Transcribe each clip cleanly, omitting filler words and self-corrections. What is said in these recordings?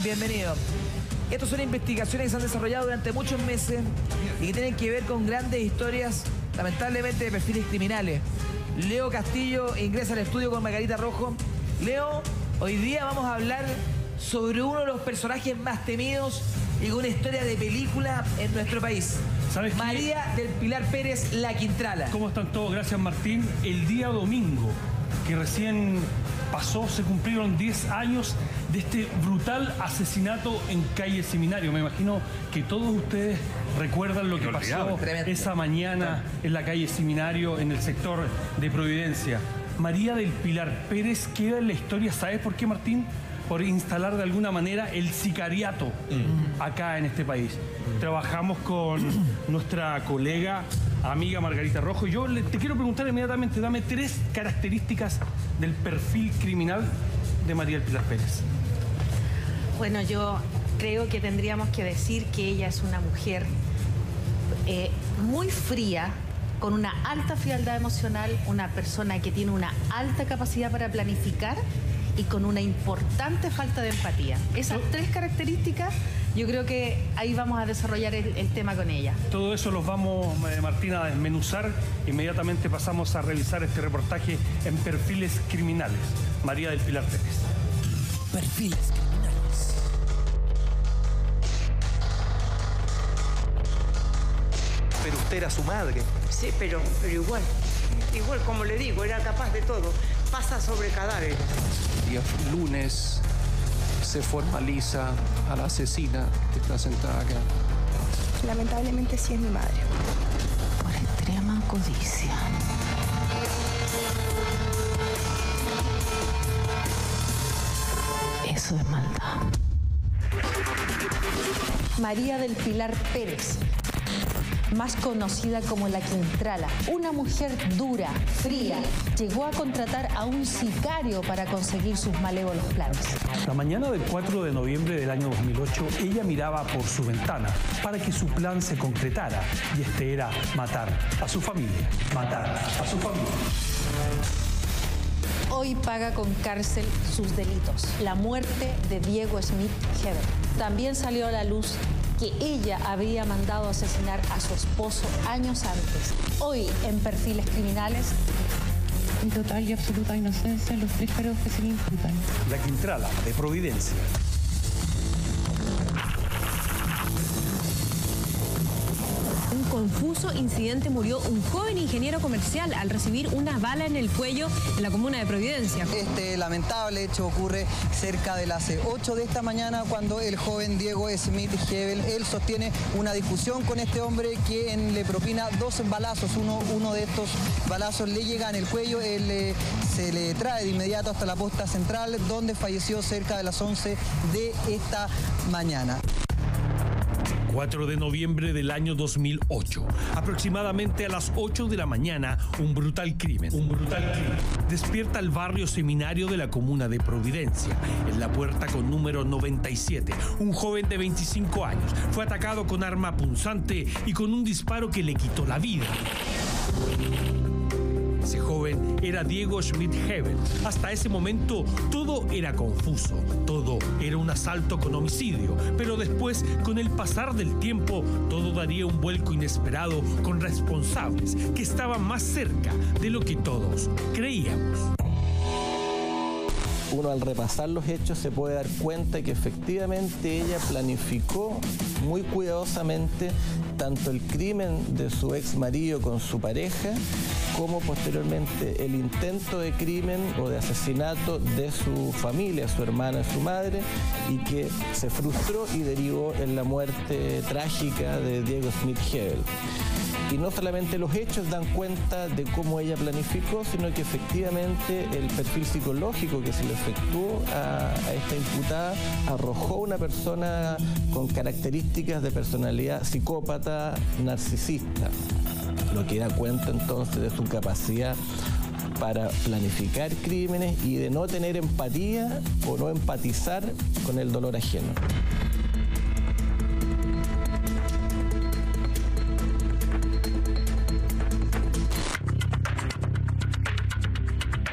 Bienvenido. Estas son investigaciones que se han desarrollado durante muchos meses y que tienen que ver con grandes historias, lamentablemente, de perfiles criminales. Leo Castillo ingresa al estudio con Margarita Rojo. Leo, hoy día vamos a hablar sobre uno de los personajes más temidos y con una historia de película en nuestro país. ¿Sabes qué? María del Pilar Pérez, la Quintrala. ¿Cómo están todos? Gracias, Martín. El día domingo, que recién pasó, se cumplieron 10 años de este brutal asesinato en calle Seminario. Me imagino que todos ustedes recuerdan lo que pasó esa mañana en la calle Seminario, en el sector de Providencia. María del Pilar Pérez queda en la historia, ¿sabes por qué, Martín? Por instalar de alguna manera el sicariato acá en este país. Trabajamos con nuestra colega, amiga Margarita Rojo. Yo te quiero preguntar inmediatamente, dame 3 características del perfil criminal de María del Pilar Pérez. Bueno, yo creo que tendríamos que decir que ella es una mujer muy fría, con una alta frialdad emocional, una persona que tiene una alta capacidad para planificar y con una importante falta de empatía. Esas 3 características, yo creo que ahí vamos a desarrollar el tema con ella. Todo eso los vamos, Martina, a desmenuzar. Inmediatamente pasamos a revisar este reportaje en Perfiles Criminales. María del Pilar Pérez. Perfiles Criminales. Pero usted era su madre. Sí, pero igual, como le digo, era capaz de todo. Pasa sobre cadáveres. Día lunes se formaliza a la asesina que está sentada acá. Lamentablemente sí es mi madre. Por extrema codicia. Eso es maldad. María del Pilar Pérez, más conocida como la Quintrala, una mujer dura, fría, llegó a contratar a un sicario para conseguir sus malévolos planes. La mañana del 4 de noviembre del año 2008, ella miraba por su ventana para que su plan se concretara, y este era matar a su familia. Matar a su familia. Hoy paga con cárcel sus delitos, la muerte de Diego Smith Hebel. También salió a la luz que ella había mandado asesinar a su esposo años antes. Hoy, en Perfiles Criminales, en total y absoluta inocencia, los 3 cargos que se le imputan. La Quintrala de Providencia. Un confuso incidente, murió un joven ingeniero comercial al recibir una bala en el cuello en la comuna de Providencia. Este lamentable hecho ocurre cerca de las 8 de esta mañana, cuando el joven Diego Smith Hebel, él sostiene una discusión con este hombre, quien le propina 2 balazos. Uno de estos balazos le llega en el cuello, él se le trae de inmediato hasta la posta central, donde falleció cerca de las 11 de esta mañana. 4 de noviembre del año 2008. Aproximadamente a las 8 de la mañana, un brutal crimen. Despierta el barrio Seminario de la comuna de Providencia. En la puerta con número 97, un joven de 25 años fue atacado con arma punzante y con un disparo que le quitó la vida. Ese joven era Diego Smith Hebel. Hasta ese momento todo era confuso, todo era un asalto con homicidio, pero después, con el pasar del tiempo, todo daría un vuelco inesperado con responsables que estaban más cerca de lo que todos creíamos. Uno, al repasar los hechos, se puede dar cuenta que efectivamente ella planificó muy cuidadosamente tanto el crimen de su ex marido con su pareja, como posteriormente el intento de crimen o de asesinato de su familia, su hermana y su madre, y que se frustró y derivó en la muerte trágica de Diego Smith Hebel. Y no solamente los hechos dan cuenta de cómo ella planificó, sino que efectivamente el perfil psicológico que se le efectuó a esta imputada arrojó una persona con características de personalidad psicópata narcisista, lo que da cuenta entonces de su capacidad para planificar crímenes y de no tener empatía o no empatizar con el dolor ajeno.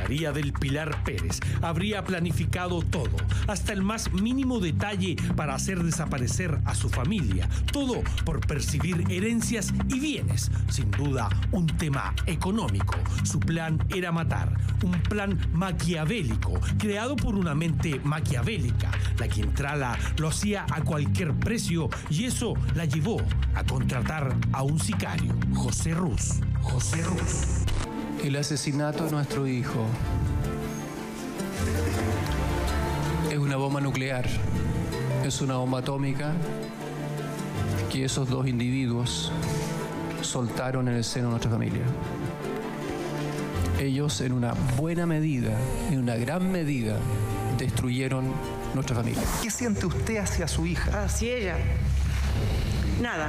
María del Pilar Pérez habría planificado todo, hasta el más mínimo detalle para hacer desaparecer a su familia, todo por percibir herencias y bienes. Sin duda, un tema económico. Su plan era matar, un plan maquiavélico, creado por una mente maquiavélica. La Quintrala lo hacía a cualquier precio y eso la llevó a contratar a un sicario, José Ruz. José Ruz. El asesinato de nuestro hijo es una bomba nuclear, es una bomba atómica que esos dos individuos soltaron en el seno de nuestra familia. Ellos en una buena medida, en una gran medida, destruyeron nuestra familia. ¿Qué siente usted hacia su hija? Hacia ella, nada.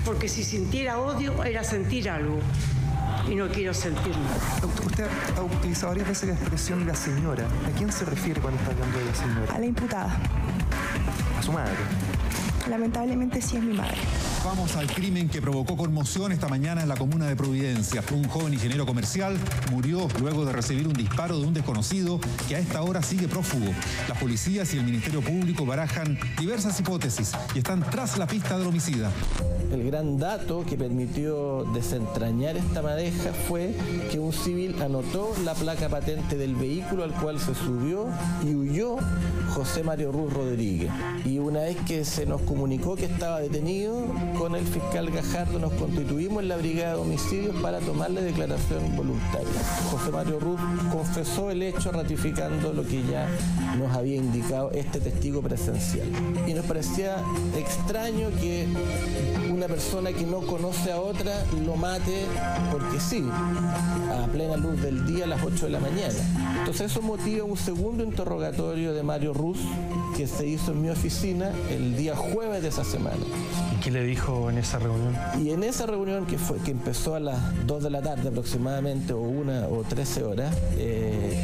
Porque si sintiera odio era sentir algo. Y no quiero sentir nada. Doctor, usted ha utilizado varias veces la expresión la señora. ¿A quién se refiere cuando está hablando de la señora? A la imputada. A su madre. Lamentablemente sí es mi madre. Vamos al crimen que provocó conmoción esta mañana en la comuna de Providencia. Un joven ingeniero comercial murió luego de recibir un disparo de un desconocido que a esta hora sigue prófugo. Las policías y el Ministerio Público barajan diversas hipótesis y están tras la pista del homicida. El gran dato que permitió desentrañar esta madeja fue que un civil anotó la placa patente del vehículo al cual se subió y huyó José Mario Ruz Rodríguez. Y una vez que se nos comunicó que estaba detenido, con el fiscal Gajardo nos constituimos en la brigada de homicidios para tomarle declaración voluntaria. José Mario Ruz confesó el hecho ratificando lo que ya nos había indicado este testigo presencial. Y nos parecía extraño que una persona que no conoce a otra lo mate porque sí, a plena luz del día a las 8 de la mañana. Entonces eso motiva un segundo interrogatorio de Mario Ruz que se hizo en mi oficina el día jueves de esa semana. ¿Y qué le dijo en esa reunión? Y en esa reunión que empezó a las 2 de la tarde aproximadamente, o 1 o 13 horas,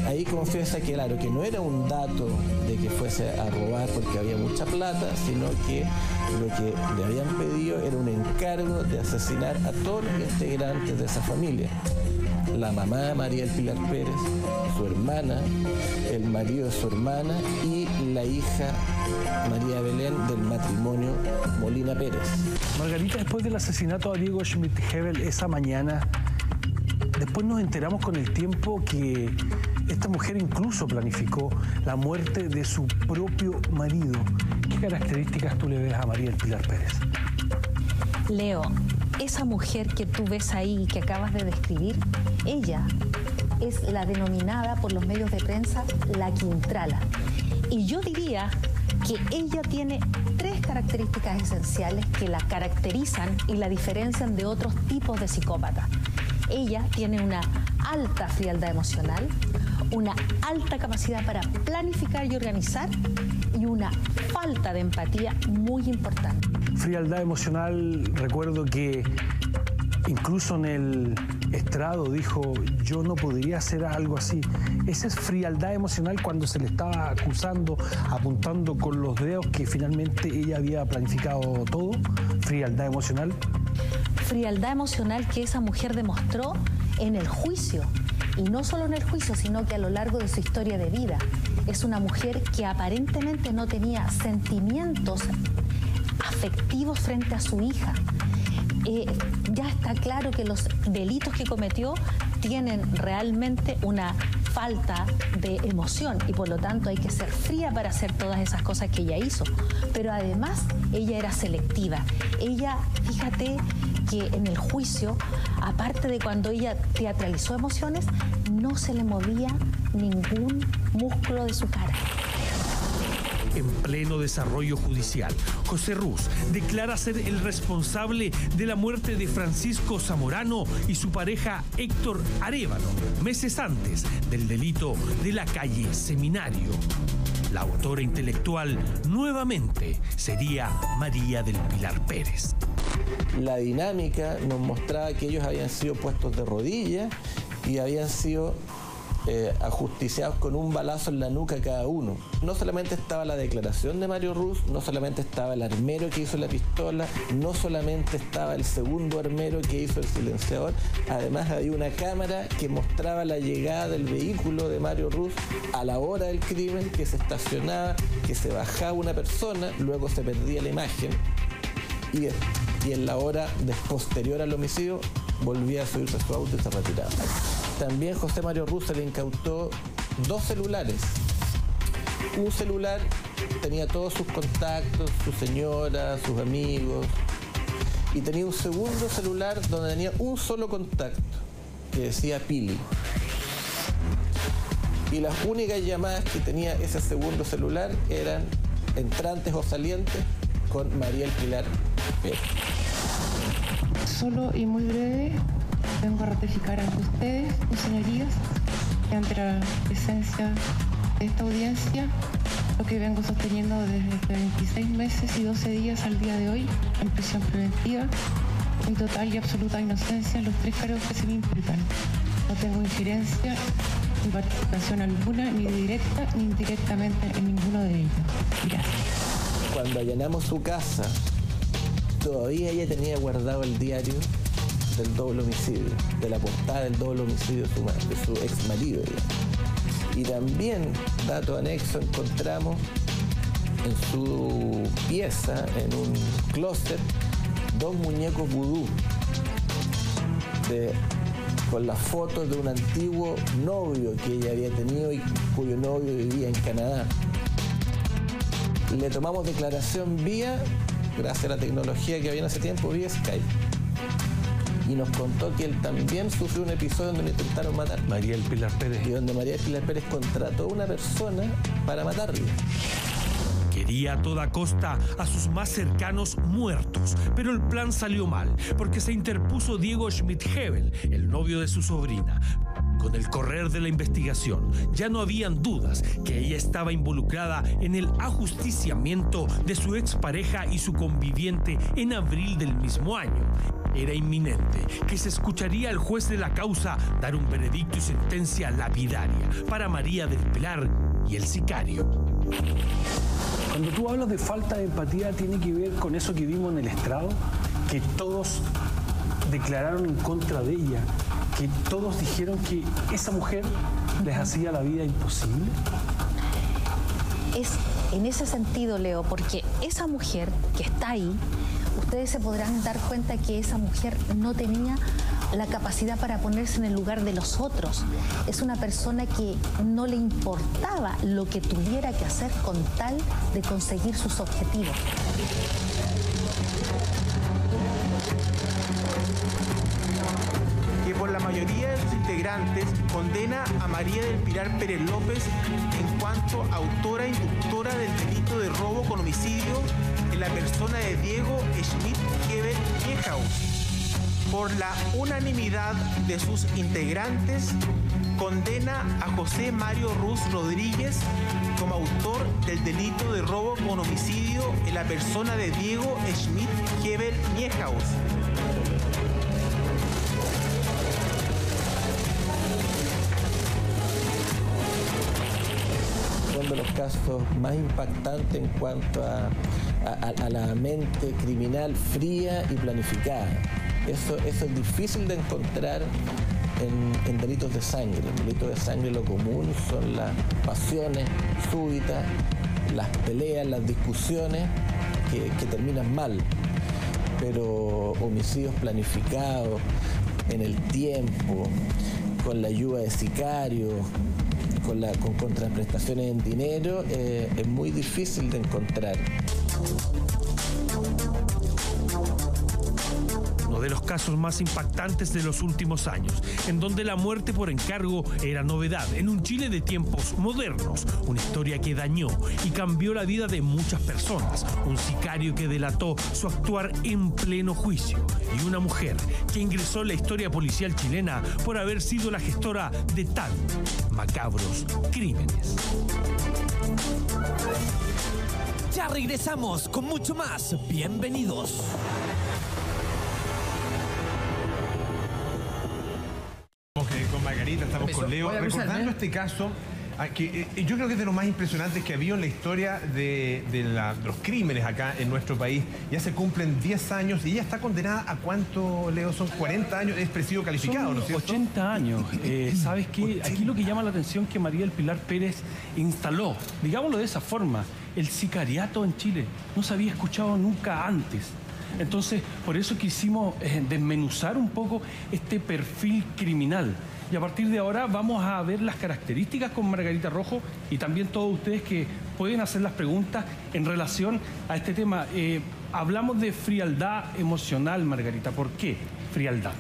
ahí confiesa que claro, que no era un dato de que fuese a robar porque había mucha plata, sino que lo que le habían pedido era un encargo de asesinar a todos los integrantes de esa familia. La mamá María del Pilar Pérez, su hermana, el marido de su hermana y la hija María Belén del matrimonio Molina Pérez. Margarita, después del asesinato a Diego Schmidt-Hebel esa mañana, después nos enteramos con el tiempo que esta mujer incluso planificó la muerte de su propio marido. ¿Qué características tú le ves a María del Pilar Pérez? Leo, esa mujer que tú ves ahí, que acabas de describir, ella es la denominada por los medios de prensa la Quintrala. Y yo diría que ella tiene 3 características esenciales que la caracterizan y la diferencian de otros tipos de psicópatas. Ella tiene una alta frialdad emocional, una alta capacidad para planificar y organizar y una falta de empatía muy importante. Frialdad emocional, recuerdo que incluso en el estrado dijo, yo no podría hacer algo así. Esa es frialdad emocional cuando se le estaba acusando, apuntando con los dedos que finalmente ella había planificado todo. Frialdad emocional. Frialdad emocional que esa mujer demostró en el juicio. Y no solo en el juicio, sino que a lo largo de su historia de vida. Es una mujer que aparentemente no tenía sentimientos afectivos frente a su hija. Ya está claro que los delitos que cometió tienen realmente una falta de emoción y por lo tanto hay que ser fría para hacer todas esas cosas que ella hizo. Pero además ella era selectiva. Ella, fíjate que en el juicio, aparte de cuando ella teatralizó emociones, no se le movía ningún músculo de su cara. En pleno desarrollo judicial, José Ruz declara ser el responsable de la muerte de Francisco Zamorano y su pareja Héctor Arévalo, meses antes del delito de la calle Seminario. La autora intelectual nuevamente sería María del Pilar Pérez. La dinámica nos mostraba que ellos habían sido puestos de rodillas y habían sido ajusticiados con un balazo en la nuca cada uno. No solamente estaba la declaración de Mario Ruz, no solamente estaba el armero que hizo la pistola, no solamente estaba el segundo armero que hizo el silenciador, además había una cámara que mostraba la llegada del vehículo de Mario Ruz a la hora del crimen, que se estacionaba, que se bajaba una persona, luego se perdía la imagen y en la hora posterior al homicidio volvía a subirse a su auto y se retiraba. También José Mario Ruz se le incautó 2 celulares. Un celular tenía todos sus contactos, su señora, sus amigos, y tenía un segundo celular donde tenía un solo contacto, que decía Pili. Y las únicas llamadas que tenía ese segundo celular eran entrantes o salientes con María El Pilar Pérez. Solo y muy breve, vengo a ratificar ante ustedes, mis señorías, que ante la presencia de esta audiencia, lo que vengo sosteniendo desde 26 meses y 12 días al día de hoy en prisión preventiva, en total y absoluta inocencia en los 3 cargos que se me imputan. No tengo injerencia ni participación alguna, ni directa ni indirectamente en ninguno de ellos. Gracias. Cuando allanamos su casa, todavía ella tenía guardado el diario del doble homicidio, de la portada del doble homicidio de su ex marido. Y también, dato anexo, encontramos en su pieza, en un closet, 2 muñecos vudú con las fotos de un antiguo novio que ella había tenido y cuyo novio vivía en Canadá. Le tomamos declaración gracias a la tecnología que había en ese tiempo, vía Skype. Y nos contó que él también sufrió un episodio donde le intentaron matar. María El Pilar Pérez. Y donde María El Pilar Pérez contrató a una persona para matarlo. Quería a toda costa a sus más cercanos muertos, pero el plan salió mal, porque se interpuso Diego Schmidt-Hebel, el novio de su sobrina. Con el correr de la investigación, ya no habían dudas que ella estaba involucrada en el ajusticiamiento de su expareja y su conviviente en abril del mismo año. Era inminente que se escucharía al juez de la causa dar un veredicto y sentencia lapidaria para María del Pilar y el sicario. Cuando tú hablas de falta de empatía, ¿tiene que ver con eso que vimos en el estrado? Que todos declararon en contra de ella, que todos dijeron que esa mujer les hacía la vida imposible. Es en ese sentido, Leo, porque esa mujer que está ahí, ustedes se podrán dar cuenta que esa mujer no tenía la capacidad para ponerse en el lugar de los otros. Es una persona que no le importaba lo que tuviera que hacer con tal de conseguir sus objetivos. Que por la mayoría de sus integrantes condena a María del Pilar Pérez López en cuanto autora e inductora del delito de robo con homicidio en la persona de Diego Schmidt-Hebel Niehaus. Por la unanimidad de sus integrantes, condena a José Mario Ruz Rodríguez como autor del delito de robo con homicidio en la persona de Diego Schmidt-Hebel Niehaus. Uno de los casos más impactantes en cuanto a la mente criminal fría y planificada. Eso es difícil de encontrar en delitos de sangre. En delitos de sangre lo común son las pasiones súbitas, las peleas, las discusiones que terminan mal. Pero homicidios planificados en el tiempo, con la ayuda de sicarios, con contraprestaciones en dinero, es muy difícil de encontrar. Uno de los casos más impactantes de los últimos años, en donde la muerte por encargo era novedad en un Chile de tiempos modernos, una historia que dañó y cambió la vida de muchas personas, un sicario que delató su actuar en pleno juicio y una mujer que ingresó en la historia policial chilena por haber sido la gestora de tan macabros crímenes. Ya regresamos con mucho más. Bienvenidos. Con Margarita, estamos con Leo. Recordando este caso, que yo creo que es de lo más impresionantes que ha habido en la historia de los crímenes acá en nuestro país. Ya se cumplen 10 años y ella está condenada a ¿cuánto, Leo? Son 40 años, es presidio calificado, ¿no es cierto? 80 años. ¿Sabes qué? Aquí lo que llama la atención es que María del Pilar Pérez instaló, digámoslo de esa forma, el sicariato en Chile. No se había escuchado nunca antes. Entonces, por eso quisimos desmenuzar un poco este perfil criminal. Y a partir de ahora vamos a ver las características con Margarita Rojo y también todos ustedes que pueden hacer las preguntas en relación a este tema. Hablamos de frialdad emocional, Margarita. ¿Por qué frialdad?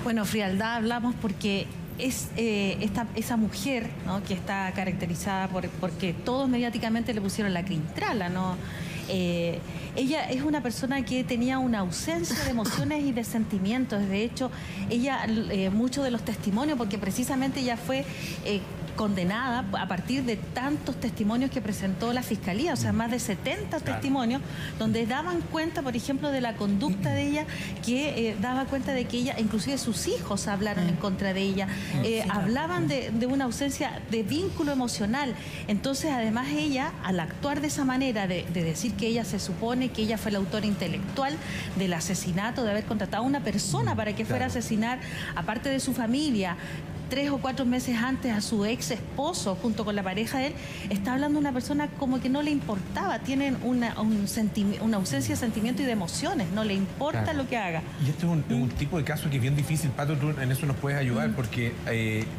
Bueno, frialdad hablamos porque es esa mujer, ¿no?, que está caracterizada porque todos mediáticamente le pusieron la Crintrala, ¿no? Ella es una persona que tenía una ausencia de emociones y de sentimientos. De hecho, ella, muchos de los testimonios, porque precisamente ella fue condenada a partir de tantos testimonios que presentó la Fiscalía, o sea, más de 70 testimonios, donde daban cuenta, por ejemplo, de la conducta de ella, que daba cuenta de que ella, inclusive sus hijos hablaron en contra de ella, hablaban de una ausencia de vínculo emocional. Entonces, además, ella, al actuar de esa manera, de decir que ella se supone que ella fue la autora intelectual del asesinato, de haber contratado a una persona para que fuera a asesinar, aparte de su familia, 3 o 4 meses antes a su ex esposo junto con la pareja de él, está hablando de una persona como que no le importaba, tienen una ausencia de sentimiento y de emociones, no le importa lo que haga. Y este es un tipo de caso que es bien difícil, Pato, tú en eso nos puedes ayudar, porque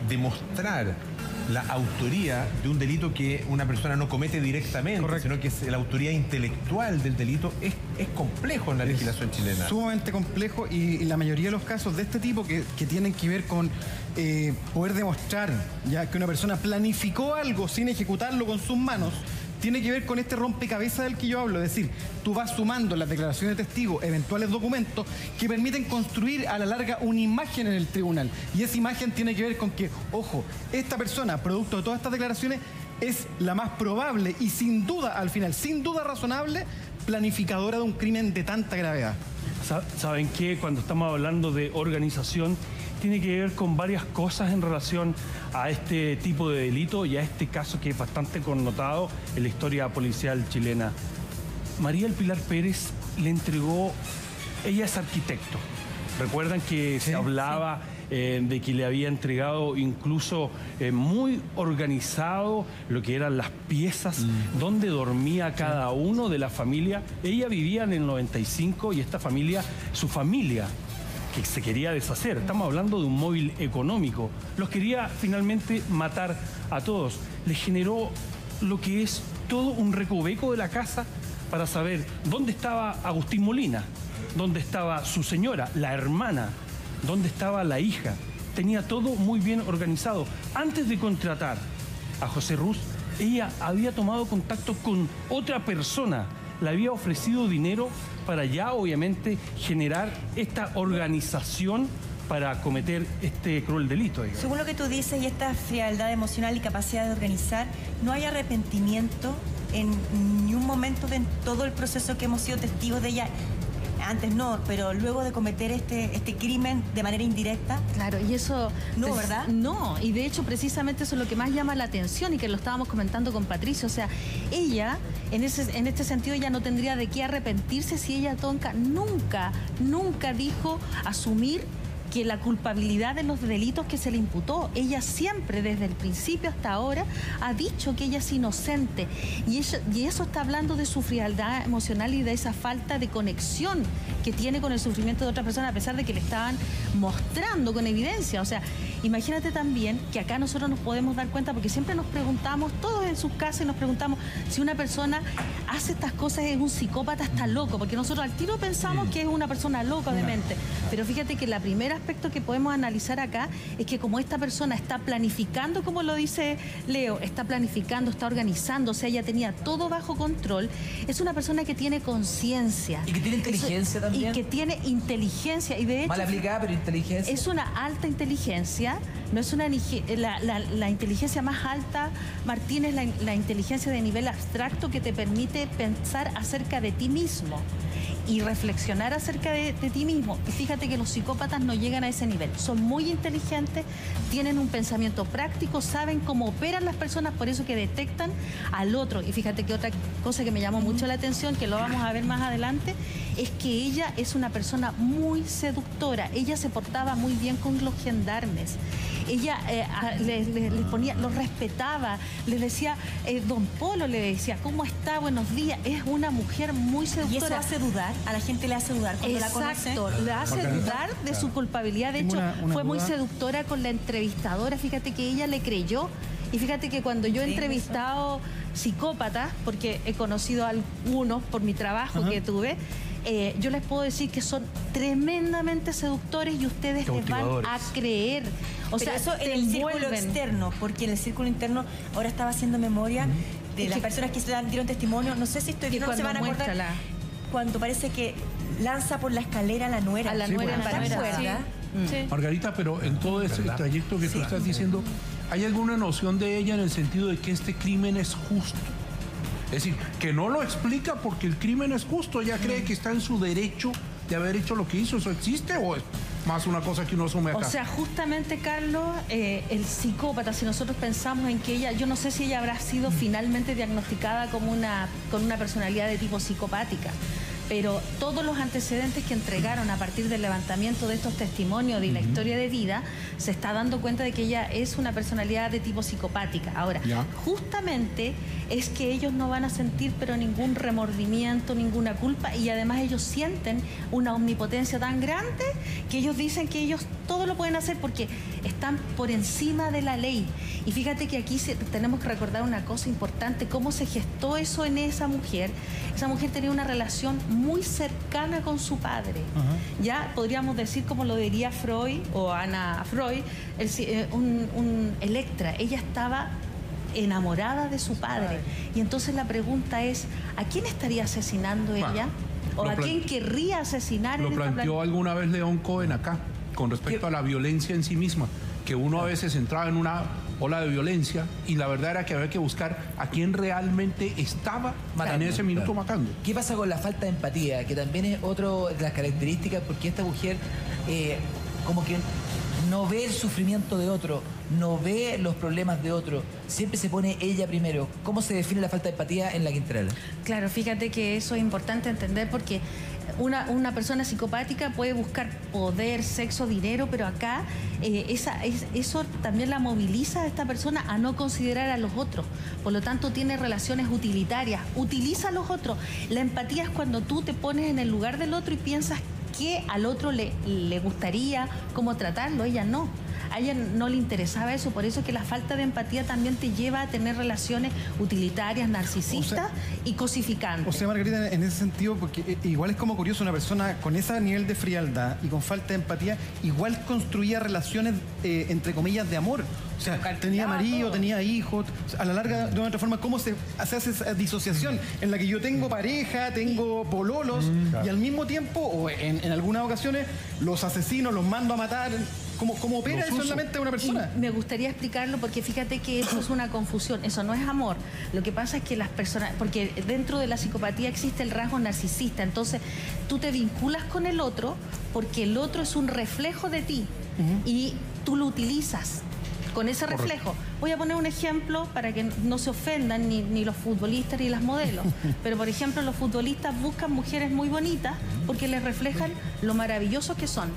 demostrar la autoría de un delito que una persona no comete directamente, sino que es la autoría intelectual del delito, es complejo en la legislación chilena. Sumamente complejo, y la mayoría de los casos de este tipo que tienen que ver con poder demostrar ya que una persona planificó algo sin ejecutarlo con sus manos, tiene que ver con este rompecabezas del que yo hablo. Es decir, tú vas sumando las declaraciones de testigos, eventuales documentos que permiten construir a la larga una imagen en el tribunal. Y esa imagen tiene que ver con que, ojo, esta persona, producto de todas estas declaraciones, es la más probable y sin duda, al final, sin duda razonable, planificadora de un crimen de tanta gravedad. ¿Saben qué? Cuando estamos hablando de organización, tiene que ver con varias cosas en relación a este tipo de delito y a este caso que es bastante connotado en la historia policial chilena. María del Pilar Pérez le entregó, ella es arquitecto. Recuerdan que se hablaba de que le había entregado incluso muy organizado lo que eran las piezas, donde dormía cada uno de la familia. Ella vivía en el 95 y esta familia, su familia, que se quería deshacer. Estamos hablando de un móvil económico. Los quería finalmente matar a todos. Le generó lo que es todo un recoveco de la casa para saber dónde estaba Agustín Molina, dónde estaba su señora, la hermana, dónde estaba la hija. Tenía todo muy bien organizado. Antes de contratar a José Ruz, ella había tomado contacto con otra persona, le había ofrecido dinero para ya, obviamente, generar esta organización para cometer este cruel delito. Digamos. Según lo que tú dices, y esta frialdad emocional y capacidad de organizar, no hay arrepentimiento en ni un momento de todo el proceso que hemos sido testigos de ella. Antes no, pero luego de cometer este crimen de manera indirecta. Claro, y eso... No, ¿verdad? No, y de hecho precisamente eso es lo que más llama la atención y que lo estábamos comentando con Patricio. O sea, ella, en este sentido, ella no tendría de qué arrepentirse si ella, Tonka, nunca dijo asumir que la culpabilidad de los delitos que se le imputó. Ella siempre, desde el principio hasta ahora, ha dicho que ella es inocente. Y eso está hablando de su frialdad emocional y de esa falta de conexión que tiene con el sufrimiento de otra persona, a pesar de que le estaban mostrando con evidencia. O sea, imagínate también que acá nosotros nos podemos dar cuenta, porque siempre nos preguntamos, todos en sus casas, y nos preguntamos si una persona hace estas cosas, es un psicópata, está loco, porque nosotros al tiro pensamos que es una persona loca, obviamente. Pero fíjate que la primera aspecto que podemos analizar acá es que como esta persona está planificando, como lo dice Leo, está planificando, está organizando, o sea, ella tenía todo bajo control, es una persona que tiene conciencia. Y que tiene inteligencia también. también. Y que tiene inteligencia. Y de hecho, mal aplicada, pero inteligencia. Es una alta inteligencia. No es una la inteligencia más alta, Martín, es la inteligencia de nivel abstracto que te permite pensar acerca de ti mismo y reflexionar acerca de ti mismo. Y fíjate que los psicópatas no llegan a ese nivel. Son muy inteligentes, tienen un pensamiento práctico, saben cómo operan las personas, por eso que detectan al otro. Y fíjate que otra cosa que me llamó mucho la atención, que lo vamos a ver más adelante, es que ella es una persona muy seductora. Ella se portaba muy bien con los gendarmes. Ella les ponía, los respetaba, les decía, don Polo le decía, ¿cómo está? Buenos días. Es una mujer muy seductora. Y eso hace dudar, a la gente le hace dudar cuando la conoce. Exacto, le hace dudar de su culpabilidad. De hecho, fue muy seductora con la entrevistadora. Fíjate que ella le creyó. Y fíjate que cuando yo he entrevistado psicópatas, porque he conocido a algunos por mi trabajo que tuve, yo les puedo decir que son tremendamente seductores y ustedes les van a creer. O sea, eso en el círculo externo, porque en el círculo interno, ahora estaba haciendo memoria de las personas que dieron testimonio, no sé si estoy bien, no se van a acordar, cuando parece que lanza por la escalera a la nuera. A la nuera en Paraguay. Margarita, pero en todo ese trayecto que tú estás diciendo, ¿hay alguna noción de ella en el sentido de que este crimen es justo? Es decir, que no lo explica porque el crimen es justo, ella cree que está en su derecho de haber hecho lo que hizo. ¿Eso existe o es más una cosa que uno asume acá? O sea, justamente, Carlos, el psicópata, si nosotros pensamos en que ella, yo no sé si ella habrá sido finalmente diagnosticada como con una personalidad de tipo psicopática, pero todos los antecedentes que entregaron a partir del levantamiento de estos testimonios de la historia de vida, se está dando cuenta de que ella es una personalidad de tipo psicopática. Ahora, justamente es que ellos no van a sentir pero ningún remordimiento, ninguna culpa, y además ellos sienten una omnipotencia tan grande que ellos dicen que ellos todo lo pueden hacer porque están por encima de la ley. Y fíjate que aquí tenemos que recordar una cosa importante, cómo se gestó eso en esa mujer. Esa mujer tenía una relación muy cercana con su padre. Ya podríamos decir, como lo diría Freud o Ana Freud, Electra. Ella estaba enamorada de su padre. Y entonces la pregunta es, ¿a quién estaría asesinando ella? ¿O a quién querría asesinar? Lo planteó alguna vez León Cohen acá, con respecto a la violencia en sí misma, que uno a veces entraba en una ola de violencia y la verdad era que había que buscar a quién realmente estaba en ese minuto matando. ¿Qué pasa con la falta de empatía? Que también es otra de las características, porque esta mujer como que no ve el sufrimiento de otro, no ve los problemas de otro, siempre se pone ella primero. ¿Cómo se define la falta de empatía en la Quintrala? Claro, fíjate que eso es importante entender porque una persona psicopática puede buscar poder, sexo, dinero, pero acá eso también la moviliza a esta persona a no considerar a los otros. Por lo tanto, tiene relaciones utilitarias, utiliza a los otros. La empatía es cuando tú te pones en el lugar del otro y piensas que al otro le gustaría, cómo tratarlo. Ella no. A ella no le interesaba eso, por eso es que la falta de empatía también te lleva a tener relaciones utilitarias, narcisistas y cosificantes. O sea, Margarita, en ese sentido, porque igual es como curioso, una persona con ese nivel de frialdad y con falta de empatía, igual construía relaciones, entre comillas, de amor. O sea, tenía marido, tenía hijos. A la larga, de otra forma, ¿cómo se hace esa disociación en la que yo tengo pareja, tengo pololos y al mismo tiempo, o en algunas ocasiones, los asesino, los mando a matar? ¿Cómo opera eso en la mente de una persona? Y me gustaría explicarlo porque fíjate que eso es una confusión, eso no es amor. Lo que pasa es que las personas, porque dentro de la psicopatía existe el rasgo narcisista, entonces tú te vinculas con el otro porque el otro es un reflejo de ti y tú lo utilizas con ese reflejo. Voy a poner un ejemplo para que no se ofendan ni los futbolistas ni las modelos, pero por ejemplo los futbolistas buscan mujeres muy bonitas porque les reflejan lo maravillosos que son.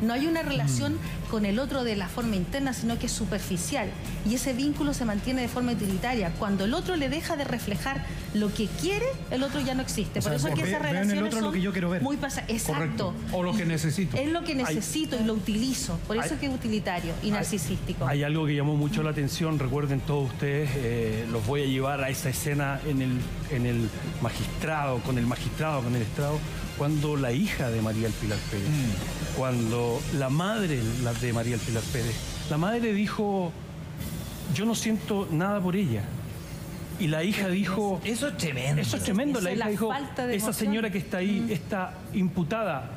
No hay una relación con el otro de la forma interna, sino que es superficial. Y ese vínculo se mantiene de forma utilitaria. Cuando el otro le deja de reflejar lo que quiere, el otro ya no existe. Por eso es que esas relaciones son lo que yo quiero ver. Muy pasadas. Exacto. O lo que necesito. Es lo que necesito y lo utilizo. Por eso es que es utilitario y narcisístico. Hay algo que llamó mucho la atención. Recuerden todos ustedes, los voy a llevar a esa escena en el magistrado, con el estrado, cuando la hija de María del Pilar Pérez, cuando la madre de María del Pilar Pérez, la madre dijo, yo no siento nada por ella, Y la hija dijo... Eso es tremendo. Eso es tremendo. La hija dijo, esa señora que está ahí está imputada.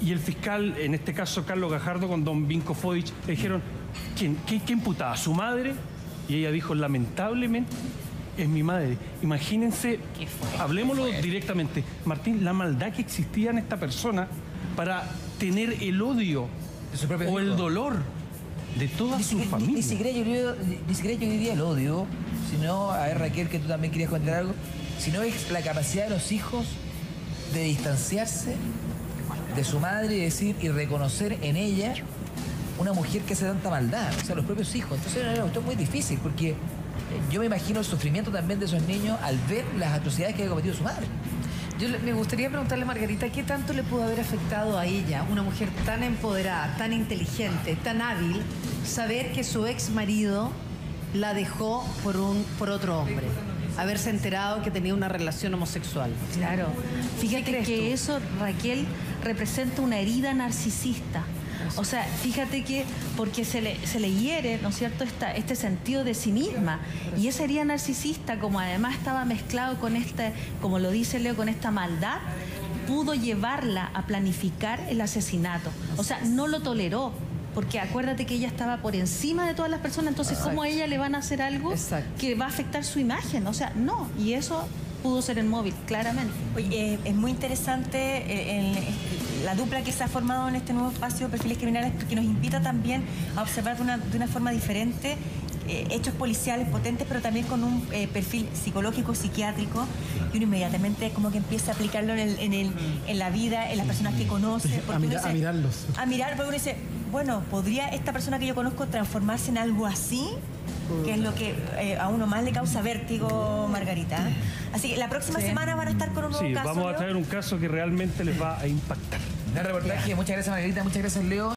Y el fiscal, en este caso Carlos Gajardo con don Vinko Fodich, le dijeron, ¿qué imputada? ¿Su madre? Y ella dijo, lamentablemente, es mi madre. Imagínense, hablemoslo directamente, Martín, la maldad que existía en esta persona para tener el odio o el dolor de toda su familia. Ni siquiera yo diría el odio, sino, a ver, Raquel, que tú también querías contar algo, sino es la capacidad de los hijos de distanciarse de su madre y decir y reconocer en ella una mujer que hace tanta maldad, o sea, los propios hijos. Entonces era una cuestión muy difícil, porque yo me imagino el sufrimiento también de esos niños al ver las atrocidades que había cometido su madre. Me gustaría preguntarle a Margarita, ¿qué tanto le pudo haber afectado a ella, una mujer tan empoderada, tan inteligente, tan hábil, saber que su ex marido la dejó por otro hombre? Haberse enterado que tenía una relación homosexual. Claro. Fíjate que eso, Raquel, representa una herida narcisista. O sea, fíjate que porque se le hiere, ¿no es cierto?, este sentido de sí misma. Y esa herida narcisista, como además estaba mezclado con como lo dice Leo, con esta maldad, pudo llevarla a planificar el asesinato. O sea, no lo toleró. Porque acuérdate que ella estaba por encima de todas las personas, entonces ¿cómo a ella le van a hacer algo que va a afectar su imagen? O sea, no, y eso pudo ser el móvil, claramente. Oye, es muy interesante la dupla que se ha formado en este nuevo espacio de Perfiles Criminales, porque nos invita también a observar de una forma diferente hechos policiales potentes, pero también con un perfil psicológico, psiquiátrico, y uno inmediatamente como que empieza a aplicarlo en la vida, en las personas que conoce. A mirarlos. A mirar, porque uno dice, bueno, ¿podría esta persona que yo conozco transformarse en algo así? Que es lo que a uno más le causa vértigo, Margarita. Así que la próxima semana van a estar con un nuevo caso. Sí, vamos a traer un caso que realmente les va a impactar. Un reportaje. Muchas gracias, Margarita. Muchas gracias, Leo.